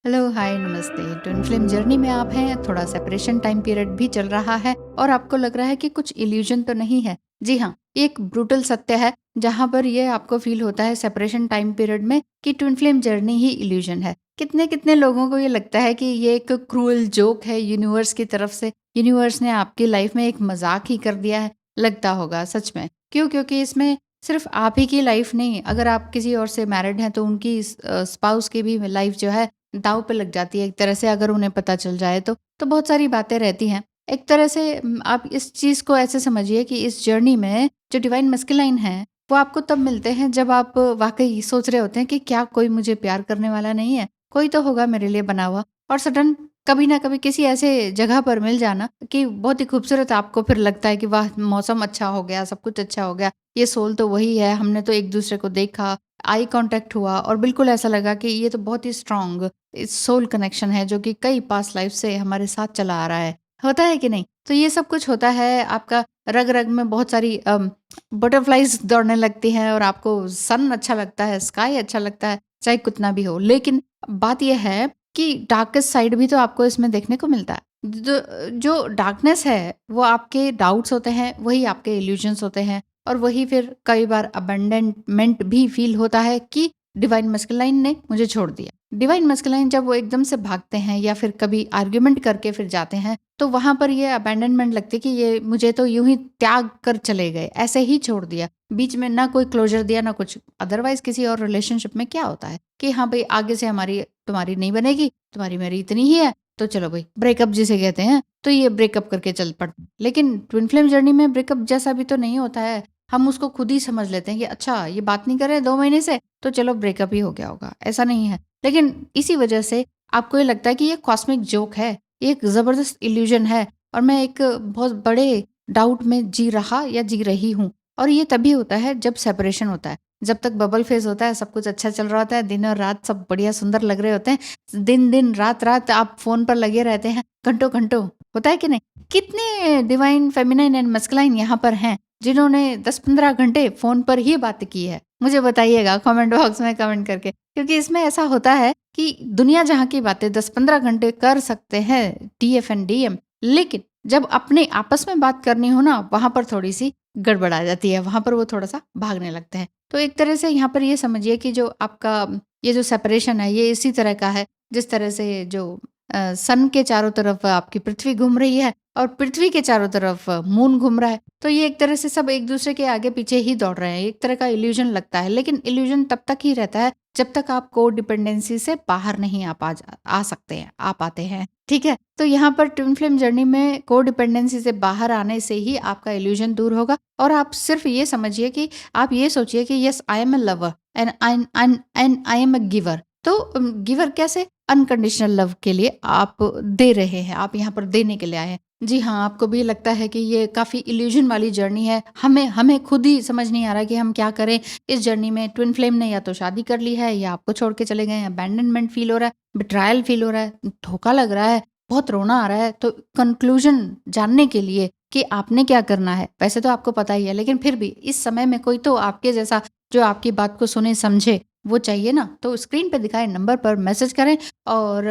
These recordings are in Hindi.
हेलो, हाय, नमस्ते। ट्विन फ्लेम जर्नी में आप हैं। थोड़ा सेपरेशन टाइम पीरियड भी चल रहा है और आपको लग रहा है कि कुछ इल्यूजन तो नहीं है। जी हाँ, एक ब्रूटल सत्य है जहाँ पर ये आपको फील होता है सेपरेशन टाइम पीरियड में कि ट्विन फ्लेम जर्नी ही इल्यूजन है। कितने कितने लोगों को ये लगता है कि ये एक क्रूअल जोक है यूनिवर्स की तरफ से। यूनिवर्स ने आपकी लाइफ में एक मजाक ही कर दिया है। लगता होगा सच में। क्यों? क्योंकि इसमें सिर्फ आप ही की लाइफ नहीं, अगर आप किसी और से मैरिड हैं तो उनकी स्पाउस की भी लाइफ जो है दांव पे लग जाती है एक तरह से, अगर उन्हें पता चल जाए तो बहुत सारी बातें रहती हैं। एक तरह से आप इस चीज़ को ऐसे समझिए कि इस जर्नी में जो डिवाइन मस्कुलाइन है, वो आपको तब मिलते हैं जब आप वाक़ई सोच रहे होते हैं कि क्या कोई मुझे प्यार करने वाला नहीं है? कोई तो होगा मेरे लिए बना हुआ। और सडन कभी ना कभी किसी ऐसे जगह पर मिल जाना कि बहुत ही खूबसूरत, आपको फिर लगता है कि वाह! मौसम अच्छा हो गया, सब कुछ अच्छा हो गया। ये सोल तो वही है, हमने तो एक-दूसरे को देखा, आई कॉन्टैक्ट हुआ और बिल्कुल ऐसा लगा कि ये तो बहुत ही स्ट्रॉन्ग सोल कनेक्शन है जो कि कई पास्ट लाइफ से हमारे साथ चला आ रहा है। होता है कि नहीं? तो ये सब कुछ होता है, आपका रग-रग में बहुत सारी बटरफ्लाइज़ दौड़ने लगती हैं और आपको सन अच्छा लगता है, स्काई अच्छा लगता है, चाहे कितना भी हो। लेकिन बात ये है कि डार्केस्ट साइड भी तो आपको इसमें देखने को मिलता है। जो डार्कनेस है, वो आपके डाउट्स होते हैं, वही आपके इल्यूजन्स होते हैं और वही फिर कई बार अबैंडनमेंट भी फ़ील होता है कि डिवाइन मस्कुलाइन ने मुझे छोड़ दिया। डिवाइन मस्कुलाइन जब वो एकदम से भागते हैं या फिर कभी आर्ग्यूमेंट करके फिर जाते हैं, तो वहाँ पर ये अबैंडनमेंट लगती है कि ये मुझे तो यूँ ही त्याग कर चले गए, ऐसे ही छोड़ दिया। बीच में ना कोई क्लोज़र दिया, ना कुछ। अदरवाइज़ किसी और रिलेशनशिप में क्या होता है कि हाँ भई, आगे से हमारी तुम्हारी नहीं बनेगी, तुम्हारी मेरी इतनी ही है, तो चलो भई ब्रेकअप जिसे कहते हैं, तो ये ब्रेकअप करके चल पड़ते हैं। लेकिन ट्विन फ्लेम जर्नी में ब्रेकअप जैसा भी तो नहीं होता है। हम उसको खुद ही समझ लेते हैं कि अच्छा, ये बात नहीं कर रहे 2 महीने से, तो चलो ब्रेकअप ही हो गया होगा, ऐसा नहीं है। लेकिन इसी वजह से आपको ये लगता है कि ये कॉस्मिक जोक है, ये एक ज़बरदस्त इल्यूज़न है और मैं एक बहुत बड़े डाउट में जी रहा या जी रही हूँ। और ये तभी होता है जब सेपरेशन होता है। जब तक बबल फेज़ होता है, सब कुछ अच्छा चल रहा होता है, दिन और रात सब बढ़िया सुंदर लग रहे होते हैं। दिन-दिन, रात-रात आप फ़ोन पर लगे रहते हैं, घंटों-घंटों, होता है कि नहीं? कितने डिवाइन फेमिनाइन एंड मस्कुलाइन यहाँ पर हैं, जिन्होंने 10-15 घंटे फ़ोन पर ही बातें की है। मुझे बताइएगा कमेंट बॉक्स में कमेंट करके। क्योंकि इसमें ऐसा होता है कि दुनिया जहाँ की बातें 10-15 घंटे कर सकते हैं टीएफ एंड डीएम, लेकिन जब अपने आपस में बात करनी हो ना, वहाँ पर थोड़ी-सी गड़बड़ आ जाती है, वहाँ पर वो थोड़ा-सा भागने लगते हैं। तो एक तरह से यहाँ पर ये समझिए कि जो आपका ये जो सेपरेशन है, ये इसी तरह का है, जिस तरह से जो सन के चारों तरफ आपकी पृथ्वी घूम रही है और पृथ्वी के चारों तरफ मून घूम रहा है। तो ये एक तरह से सब एक-दूसरे के आगे-पीछे ही दौड़ रहे हैं। एक तरह का इल्यूज़न लगता है, लेकिन इल्यूज़न तब तक ही रहता है, जब तक आप कोडिपेंडेंसी से बाहर नहीं आ सकते हैं, आ पाते हैं। ठीक है? तो यहाँ पर ट्विन फ्लेम जर्नी में कोडिपेंडेंसी से बाहर आने से ही आपका इल्यूज़न दूर होगा और आप सिर्फ़ ये समझिए कि आप ये सोचिए कि yes, I am a lover and I am a giver. तो गिवर कैसे? अनकंडीशनल लव के लिए आप दे रहे हैं, आप यहाँ पर देने के लिए आए हैं। जी हाँ, आपको भी लगता है कि ये काफ़ी इल्यूज़न वाली जर्नी है। हमें हमें खुद ही समझ नहीं आ रहा कि हम क्या करें इस जर्नी में। ट्विन फ्लेम ने या तो शादी कर ली है या आपको छोड़ के चले गए हैं, अबैंडनमेंट फ़ील हो रहा है, बिट्रायल फ़ील हो रहा है, धोखा लग रहा है, बहुत रोना आ रहा है। तो कंक्लूज़न जानने के लिए कि आपने क्या करना है, वैसे तो आपको पता ही है, लेकिन फिर भी इस समय में कोई तो आपके जैसा जो आपकी बात को सुने, समझे, वो चाहिए ना। तो स्क्रीन पे दिखाए नंबर पर मैसेज करें और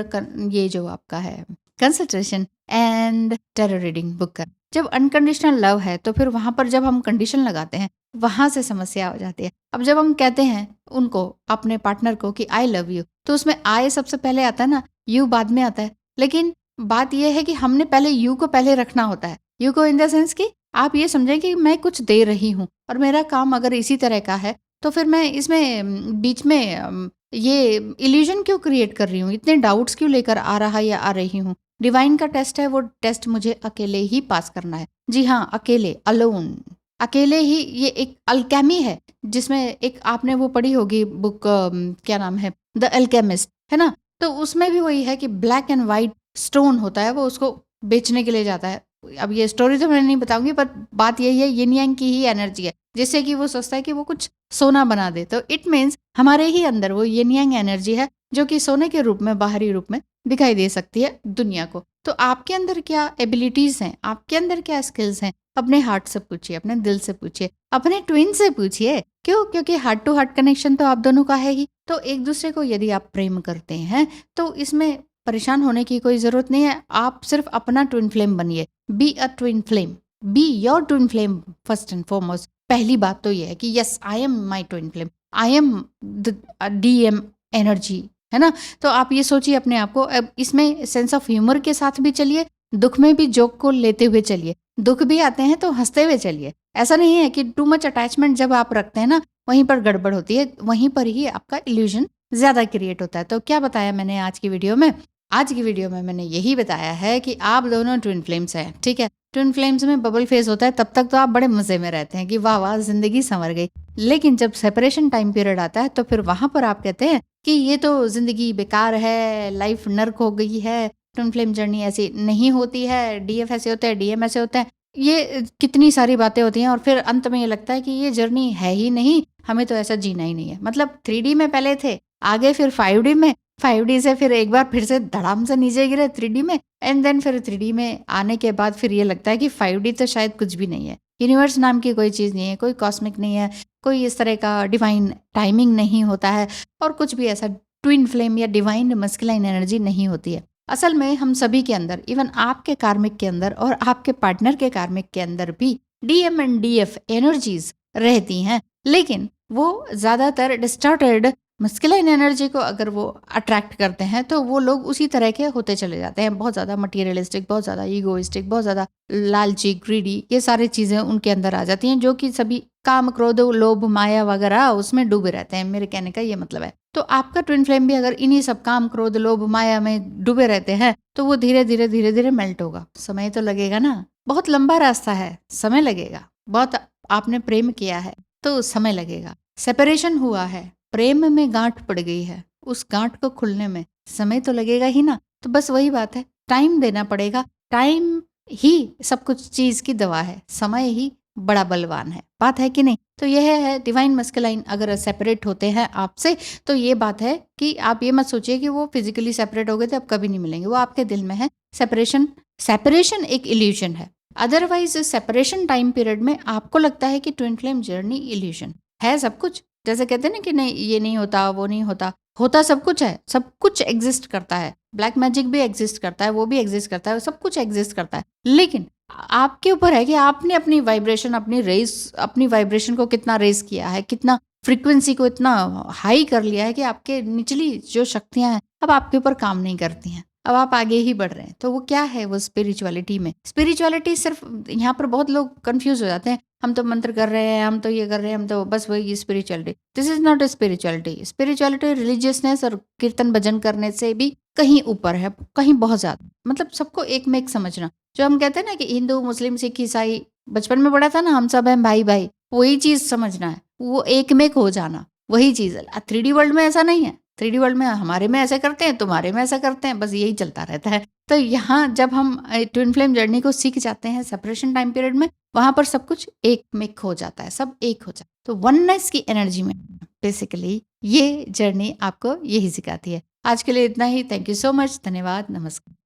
ये जो आपका है consultation and terror reading book कर। जब अनकंडीशनल लव है तो फिर वहाँ पर जब हम कंडीशन लगाते हैं, वहाँ से समस्या हो जाती है। अब जब हम कहते हैं उनको, अपने पार्टनर को कि आई लव यू, तो उसमें आई सबसे पहले आता है ना, यू बाद में आता है। लेकिन बात ये है कि हमने पहले यू को पहले रखना होता है। यू को इन द सेंस कि आप ये समझें कि मैं कुछ दे रही हूँ और मेरा काम अगर इसी तरह का है, तो फिर मैं इसमें बीच में ये इल्यूजन क्यों क्रिएट कर रही हूँ? इतने डाउट्स क्यों लेकर आ रहा या आ रही हूँ? डिवाइन का टेस्ट है, वो टेस्ट मुझे अकेले ही पास करना है। जी हाँ, अकेले, अलोन। अकेले ही, ये एक अल्केमी है, जिसमें एक आपने वो पढ़ी होगी बुक, क्या नाम है? द अल्केमिस्ट, है ना? तो उसमें भी वही है कि ब्लैक एंड व्हाइट स्टोन होता है, वो उसको बेचने के लिए जाता है। अब ये स्टोरी तो मैं नहीं बताऊँगी, पर बात यही है, यिन यांग की ही एनर्जी है, जिससे कि वो सोचता है कि वो कुछ सोना बना दे। तो इट मीन्स हमारे ही अंदर वो यिन यांग एनर्जी है, जो कि सोने के रूप में, बाहरी रूप में दिखाई दे सकती है दुनिया को। तो आपके अंदर क्या एबिलिटीज़ हैं, आपके अंदर क्या स्किल्स हैं, अपने हार्ट से पूछिए, अपने दिल से पूछिए, अपने ट्विन से पूछिए। क्यों? क्योंकि हार्ट टू हार्ट कनेक्शन तो आप दोनों का है ही। तो एक दूसरे को यदि आप प्रेम करते हैं तो इसमें परेशान होने की कोई ज़रूरत नहीं है। आप सिर्फ अपना ट्विन फ्लेम बनिए। Be a twin flame, be your twin flame first and foremost. पहली बात तो ये है कि yes, I am my twin flame, I am the DM energy, है ना? तो आप ये सोचिए अपने आप को। अब इसमें सेंस ऑफ ह्यूमर के साथ भी चलिए, दुख में भी जोक को लेते हुए चलिए। दुख भी आते हैं तो हंसते हुए चलिए। ऐसा नहीं है कि टू मच अटैचमेंट जब आप रखते हैं ना, वहीं पर गड़बड़ होती है, वहीं पर ही आपका इल्यूजन ज़्यादा क्रिएट होता है। तो क्या बताया मैंने आज की वीडियो में? आज की वीडियो में मैंने यही बताया है कि आप दोनों ट्विन फ्लेम्स हैं, ठीक है? ट्विन फ्लेम्स में बबल फेज होता है, तब तक तो आप बड़े मज़े में रहते हैं कि वाह वाह ज़िंदगी संवर गई। लेकिन जब सेपरेशन टाइम पीरियड आता है तो फिर वहाँ पर आप कहते हैं कि ये तो ज़िंदगी बेकार है, लाइफ नर्क हो गई है, ट्विन फ्लेम जर्नी ऐसी नहीं होती है, DF ऐसे होते हैं, DM ऐसे होते हैं। ये कितनी सारी बातें होती हैं और फिर अंत में ये लगता है कि ये जर्नी है ही नहीं, हमें तो ऐसा जीना ही नहीं है। मतलब 3D में पहले थे, आगे फिर 5D में, 5D से फिर एक बार फिर से धड़ाम से नीचे गिरे 3D में, एंड देन फिर 3D में आने के बाद फिर ये लगता है कि 5D तो शायद कुछ भी नहीं है। यूनिवर्स नाम की कोई चीज़ नहीं है, कोई कॉस्मिक नहीं है, कोई इस तरह का डिवाइन टाइमिंग नहीं होता है और कुछ भी ऐसा ट्विन फ्लेम या डिवाइन मस्कुलाइन एनर्जी नहीं होती है। असल में हम सभी के अंदर, इवन आपके कार्मिक के अंदर और आपके पार्टनर के कार्मिक के अंदर भी DM एंड DF एनर्जीज रहती हैं, लेकिन वो ज़्यादातर डिस्टॉर्टेड मस्कुलाइन एनर्जी को अगर वो अट्रैक्ट करते हैं तो वो लोग उसी तरह के होते चले जाते हैं। बहुत ज़्यादा मटीरियलिस्टिक, बहुत ज़्यादा ईगोइस्टिक, बहुत ज़्यादा लालची, ग्रीडी, ये सारी चीज़ें उनके अंदर आ जाती हैं, जो कि सभी काम, क्रोध, लोभ, माया वगैरह उसमें डूबे रहते हैं। मेरे कहने का ये मतलब है। तो आपका ट्विन फ्लेम भी अगर इन्हीं सब काम, क्रोध, लोभ, माया में डूबे रहते हैं तो वो धीरे धीरे धीरे धीरे मेल्ट होगा। समय तो लगेगा ना, बहुत लंबा रास्ता है, समय लगेगा। बहुत आपने प्रेम किया है तो समय लगेगा। सेपरेशन हुआ है, प्रेम में गांठ पड़ गई है, उस गांठ को खुलने में समय तो लगेगा ही ना। तो बस वही बात है, टाइम देना पड़ेगा। टाइम ही सब कुछ चीज की दवा है, समय ही बड़ा बलवान है। बात है कि नहीं? तो यह है डिवाइन मस्कुलाइन अगर सेपरेट होते हैं आपसे, तो ये बात है कि आप ये मत सोचिए कि वो फिजिकली सेपरेट हो गए थे, अब कभी नहीं मिलेंगे। वो आपके दिल में है। सेपरेशन एक इल्यूजन है। अदरवाइज सेपरेशन टाइम पीरियड में आपको लगता है कि ट्विन फ्लेम जर्नी इल्यूजन है। सब कुछ जैसे कहते हैं ना कि नहीं, ये नहीं होता, वो नहीं होता, होता सब कुछ है। सब कुछ एग्जिस्ट करता है। ब्लैक मैजिक भी एग्जिस्ट करता है, वो भी एग्जिस्ट करता है, सब कुछ एग्जिस्ट करता है। लेकिन आपके ऊपर है कि आपने अपनी वाइब्रेशन, अपनी वाइब्रेशन को कितना रेज किया है, कितना फ्रीक्वेंसी को इतना हाई कर लिया है कि आपके निचली जो शक्तियां हैं अब आपके ऊपर काम नहीं करती हैं। अब आप आगे ही बढ़ रहे हैं। तो वो क्या है? वो स्पिरिचुअलिटी में, स्पिरिचुअलिटी सिर्फ, यहाँ पर बहुत लोग कंफ्यूज हो जाते हैं, हम तो मंत्र कर रहे हैं, हम तो ये कर रहे हैं, हम तो बस वही spirituality. This is not a spirituality. Spirituality religiousness और कीर्तन भजन करने से भी कहीं ऊपर है, कहीं बहुत ज्यादा। मतलब सबको एक में एक समझना। जो हम कहते हैं ना कि हिंदू, मुस्लिम, सिख, ईसाई, बचपन में पढ़ा था ना, हम सब हैं भाई भाई, वही चीज समझना है, वो एक में एक हो जाना, वही चीज है। 3D वर्ल्ड में ऐसा नहीं है। 3D वर्ल्ड में हमारे में ऐसे करते हैं, तुम्हारे में ऐसा करते हैं, बस यही चलता रहता है। तो यहाँ जब हम ट्विन फ्लेम जर्नी को सीख जाते हैं सेपरेशन टाइम पीरियड में, वहां पर सब कुछ एक मिक हो जाता है, सब एक हो जाता है। तो वननेस की एनर्जी में बेसिकली ये जर्नी आपको यही सिखाती है। आज के लिए इतना ही। Thank you so much. धन्यवाद। नमस्कार।